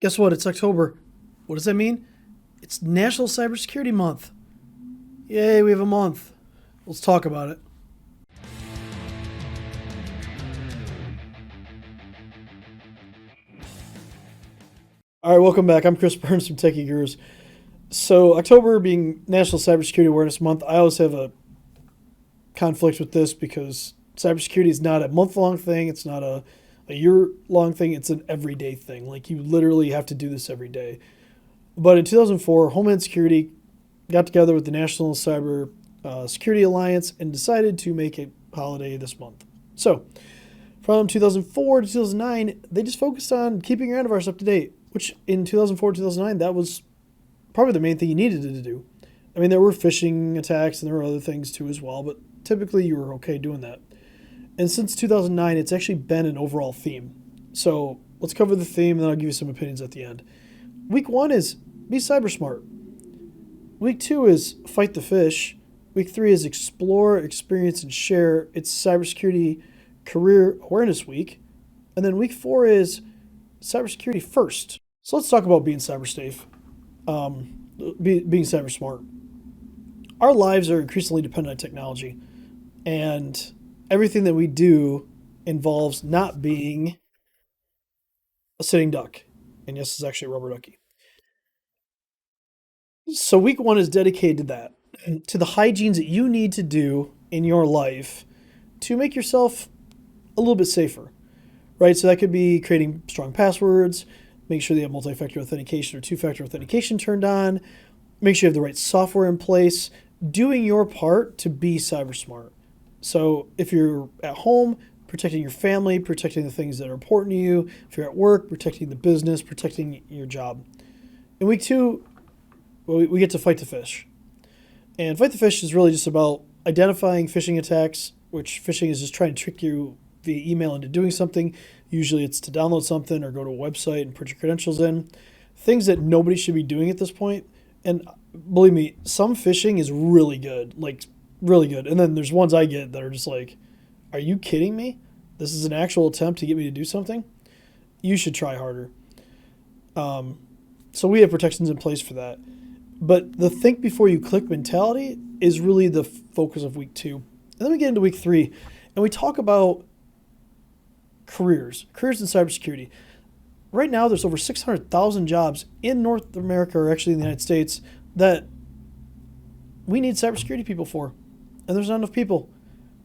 Guess what? It's October. What does that mean? It's National Cybersecurity Month. Yay, we have a month. Let's talk about it. All right, welcome back. I'm Chris Burns from Techie Gurus. So, October being National Cybersecurity Awareness Month, I always have a conflict with this because cybersecurity is not a month long thing, it's not a year long thing, it's an everyday thing. Like, you literally have to do this every day. But in 2004, Homeland Security got together with the National Cyber Security Alliance and decided to make a holiday this month. So, from 2004 to 2009, they just focused on keeping your antivirus up to date, which in 2004 2009, that was probably the main thing you needed to do. I mean, there were phishing attacks and there were other things too as well, but typically you were okay doing that. And since 2009, it's actually been an overall theme. So let's cover the theme, and then I'll give you some opinions at the end. Week 1 is be cyber smart. Week 2 is fight the fish. Week 3 is explore, experience, and share. It's Cybersecurity Career Awareness Week. And then week 4 is cybersecurity first. So let's talk about being cyber safe, being cyber smart. Our lives are increasingly dependent on technology, and everything that we do involves not being a sitting duck. And yes, it's actually a rubber ducky. So week 1 is dedicated to that, to the hygienes that you need to do in your life to make yourself a little bit safer, right? So that could be creating strong passwords, make sure you have multi-factor authentication or two-factor authentication turned on, make sure you have the right software in place, doing your part to be cyber smart. So if you're at home, protecting your family, protecting the things that are important to you. If you're at work, protecting the business, protecting your job. In week 2, we get to fight the fish. And fight the fish is really just about identifying phishing attacks, which phishing is just trying to trick you via email into doing something. Usually it's to download something or go to a website and put your credentials in. Things that nobody should be doing at this point. And believe me, some phishing is really good, like really good. And then there's ones I get that are just like, are you kidding me? This is an actual attempt to get me to do something? You should try harder. So we have protections in place for that. But the think before you click mentality is really the focus of week 2. And then we get into week 3 and we talk about careers in cybersecurity. Right now, there's over 600,000 jobs in North America, or actually in the United States, that we need cybersecurity people for. And there's not enough people.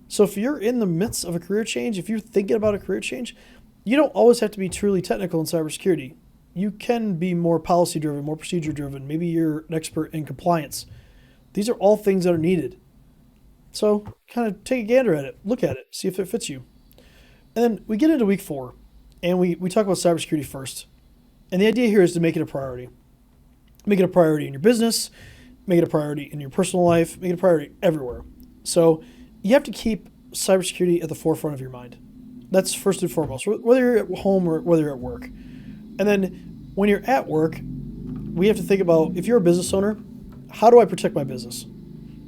So if you're in the midst of a career change, if you're thinking about a career change, you don't always have to be truly technical in cybersecurity. You can be more policy driven, more procedure driven. Maybe you're an expert in compliance. These are all things that are needed. So kind of take a gander at it, look at it, see if it fits you. And then we get into week 4 and we talk about cybersecurity first. And the idea here is to make it a priority. Make it a priority in your business, make it a priority in your personal life, make it a priority everywhere. So you have to keep cybersecurity at the forefront of your mind. That's first and foremost, whether you're at home or whether you're at work. And then when you're at work, we have to think about, if you're a business owner, how do I protect my business?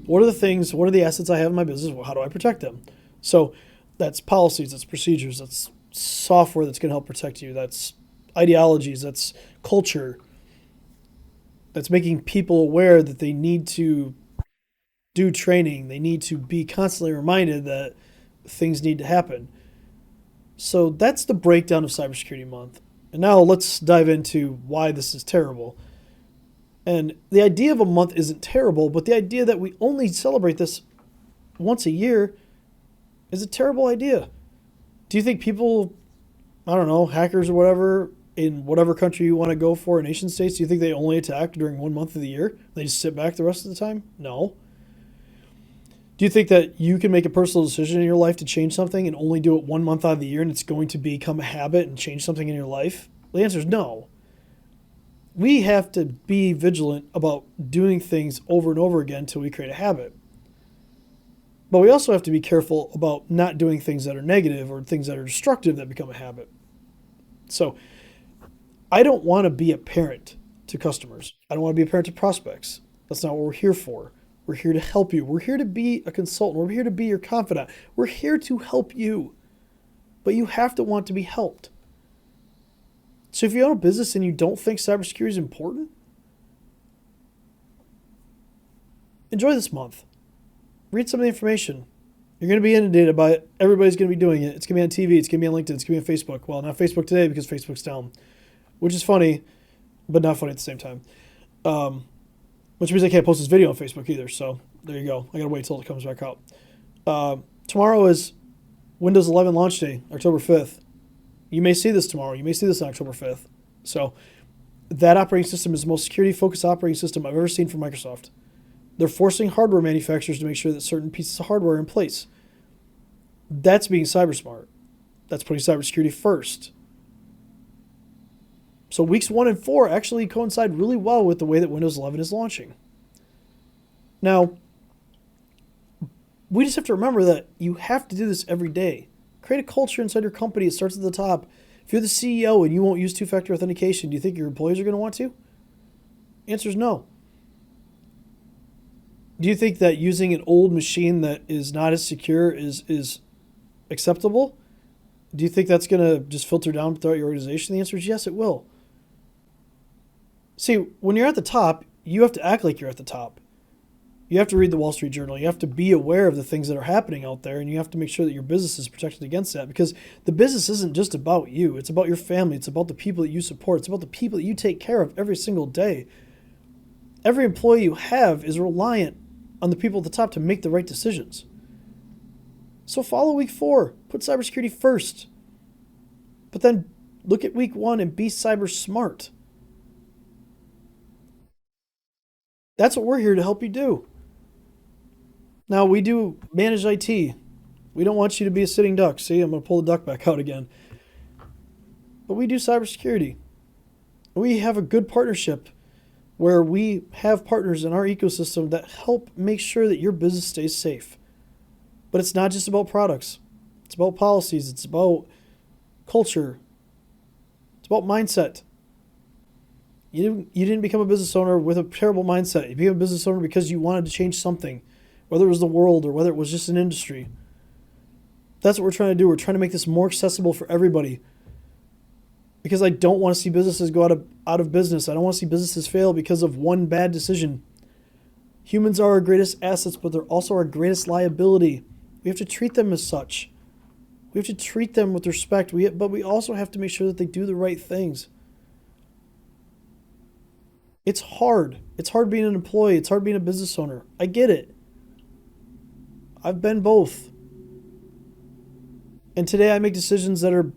What are the things, what are the assets I have in my business? Well, how do I protect them? So that's policies, that's procedures, that's software that's going to help protect you, that's ideologies, that's culture, that's making people aware that they need to do training, they need to be constantly reminded that things need to happen. So that's the breakdown of Cybersecurity Month. And now let's dive into why this is terrible. And the idea of a month isn't terrible, but the idea that we only celebrate this once a year is a terrible idea. Do you think people, I don't know, hackers or whatever, in whatever country you want to go for, nation states, do you think they only attack during 1 month of the year? They just sit back the rest of the time? No. Do you think that you can make a personal decision in your life to change something and only do it 1 month out of the year and it's going to become a habit and change something in your life? The answer is no. We have to be vigilant about doing things over and over again until we create a habit. But we also have to be careful about not doing things that are negative or things that are destructive that become a habit. So I don't want to be a parent to customers. I don't want to be a parent to prospects. That's not what we're here for. We're here to help you. We're here to be a consultant. We're here to be your confidant. We're here to help you. But you have to want to be helped. So if you own a business and you don't think cybersecurity is important, enjoy this month. Read some of the information. You're going to be inundated by it. Everybody's going to be doing it. It's going to be on TV. It's going to be on LinkedIn. It's going to be on Facebook. Well, not Facebook today because Facebook's down, which is funny, but not funny at the same time. Which means I can't post this video on Facebook either. So there you go. I got to wait till it comes back out. Tomorrow is Windows 11 launch day, October 5th. You may see this tomorrow. You may see this on October 5th. So that operating system is the most security-focused operating system I've ever seen from Microsoft. They're forcing hardware manufacturers to make sure that certain pieces of hardware are in place. That's being cyber smart. That's putting cybersecurity first. So weeks 1 and 4 actually coincide really well with the way that Windows 11 is launching. Now, we just have to remember that you have to do this every day. Create a culture inside your company. It starts at the top. If you're the CEO and you won't use two-factor authentication, do you think your employees are going to want to? The answer is no. Do you think that using an old machine that is not as secure is acceptable? Do you think that's going to just filter down throughout your organization? The answer is yes, it will. See, when you're at the top, you have to act like you're at the top. You have to read the Wall Street Journal. You have to be aware of the things that are happening out there, and you have to make sure that your business is protected against that, because the business isn't just about you. It's about your family. It's about the people that you support. It's about the people that you take care of every single day. Every employee you have is reliant on the people at the top to make the right decisions. So follow week 4. Put cybersecurity first. But then look at week 1 and be cyber smart. That's what we're here to help you do. Now, we do manage IT. We don't want you to be a sitting duck. See, I'm going to pull the duck back out again. But we do cybersecurity. We have a good partnership where we have partners in our ecosystem that help make sure that your business stays safe. But it's not just about products. It's about policies. It's about culture. It's about mindset. You didn't become a business owner with a terrible mindset. You became a business owner because you wanted to change something, whether it was the world or whether it was just an industry. That's what we're trying to do. We're trying to make this more accessible for everybody. Because I don't want to see businesses go out of business. I don't want to see businesses fail because of one bad decision. Humans are our greatest assets, but they're also our greatest liability. We have to treat them as such. We have to treat them with respect, but we also have to make sure that they do the right things. It's hard. It's hard being an employee. It's hard being a business owner. I get it. I've been both. And today I make decisions that are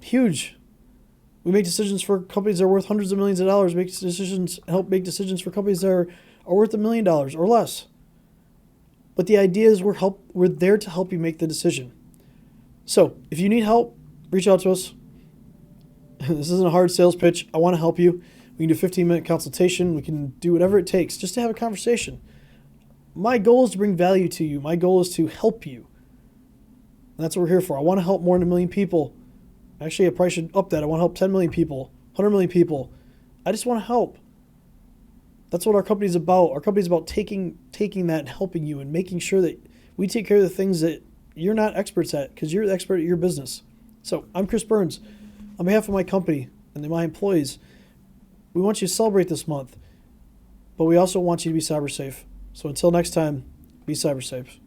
huge. We make decisions for companies that are worth hundreds of millions of dollars. Help make decisions for companies that are worth $1 million or less. But the idea is we're there to help you make the decision. So if you need help, reach out to us. This isn't a hard sales pitch. I want to help you. We can do a 15-minute consultation. We can do whatever it takes just to have a conversation. My goal is to bring value to you. My goal is to help you. And that's what we're here for. I want to help more than 1 million people. Actually, I probably should up that. I want to help 10 million people, 100 million people. I just want to help. That's what our company's about. Our company's about taking that and helping you and making sure that we take care of the things that you're not experts at, because you're the expert at your business. So I'm Chris Burns. On behalf of my company and my employees, we want you to celebrate this month, but we also want you to be cyber safe. So until next time, be cyber safe.